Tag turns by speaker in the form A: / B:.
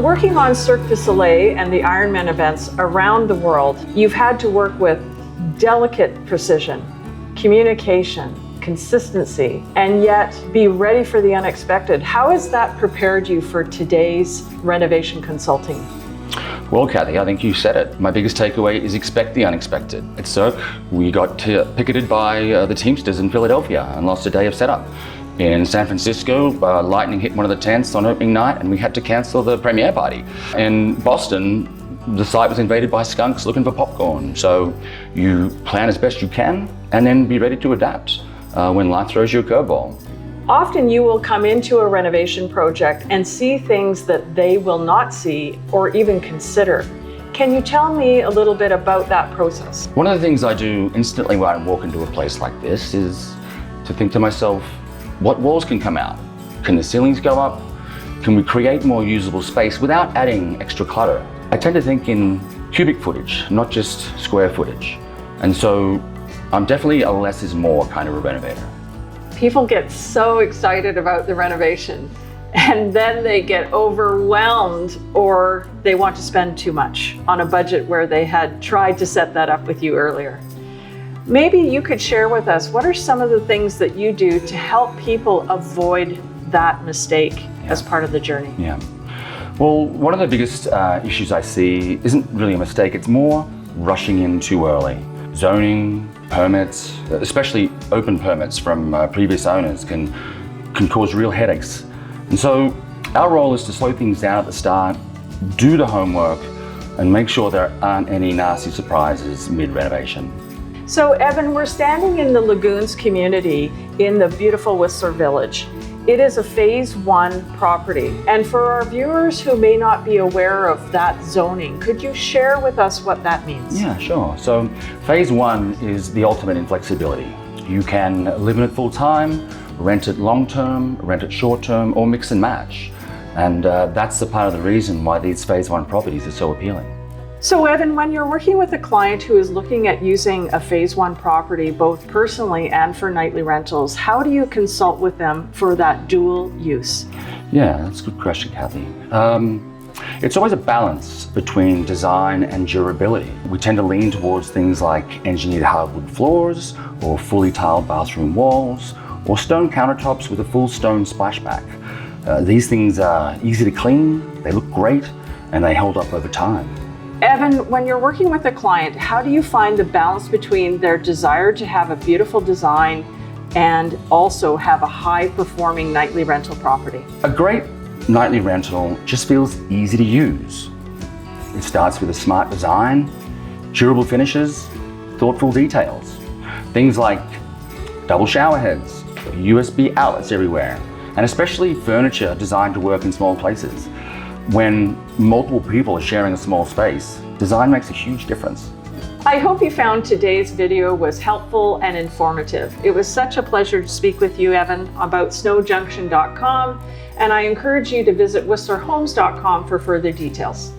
A: working on Cirque du Soleil and the Ironman events around the world, you've had to work with delicate precision, communication, consistency, and yet be ready for the unexpected. How has that prepared you for today's renovation consulting?
B: Well, Kathy, I think you said it. My biggest takeaway is expect the unexpected. At Cirque, we got picketed by the Teamsters in Philadelphia and lost a day of setup. In San Francisco, lightning hit one of the tents on opening night and we had to cancel the premiere party. In Boston, the site was invaded by skunks looking for popcorn. So you plan as best you can and then be ready to adapt when life throws you a curveball.
A: Often you will come into a renovation project and see things that they will not see or even consider. Can you tell me a little bit about that process?
B: One of the things I do instantly when I walk into a place like this is to think to myself, what walls can come out? Can the ceilings go up? Can we create more usable space without adding extra clutter? I tend to think in cubic footage, not just square footage. And so I'm definitely a less is more kind of a renovator.
A: People get so excited about the renovation and then they get overwhelmed or they want to spend too much on a budget where they had tried to set that up with you earlier. Maybe you could share with us, what are some of the things that you do to help people avoid that mistake as part of the journey?
B: Yeah. Well, one of the biggest issues I see isn't really a mistake, it's more rushing in too early. Zoning, permits, especially open permits from previous owners can cause real headaches. And so our role is to slow things down at the start, do the homework, and make sure there aren't any nasty surprises mid-renovation.
A: So Evan, we're standing in the Lagoons community in the beautiful Whistler Village. It is a phase 1 property. And for our viewers who may not be aware of that zoning, could you share with us what that means?
B: Yeah, sure. So phase 1 is the ultimate in flexibility. You can live in it full time, rent it long term, rent it short term, or mix and match. And that's the part of the reason why these phase 1 properties are so appealing.
A: So Evan, when you're working with a client who is looking at using a phase 1 property, both personally and for nightly rentals, how do you consult with them for that dual use?
B: Yeah, that's a good question, Kathy. It's always a balance between design and durability. We tend to lean towards things like engineered hardwood floors, or fully tiled bathroom walls, or stone countertops with a full stone splashback. These things are easy to clean, they look great, and they hold up over time.
A: Evan, when you're working with a client, how do you find the balance between their desire to have a beautiful design and also have a high-performing nightly rental property?
B: A great nightly rental just feels easy to use. It starts with a smart design, durable finishes, thoughtful details. Things like double shower heads, USB outlets everywhere, and especially furniture designed to work in small places. When multiple people are sharing a small space, design makes a huge difference.
A: I hope you found today's video was helpful and informative. It was such a pleasure to speak with you, Evan, about snowjunction.com, and I encourage you to visit whistlerhomes.com for further details.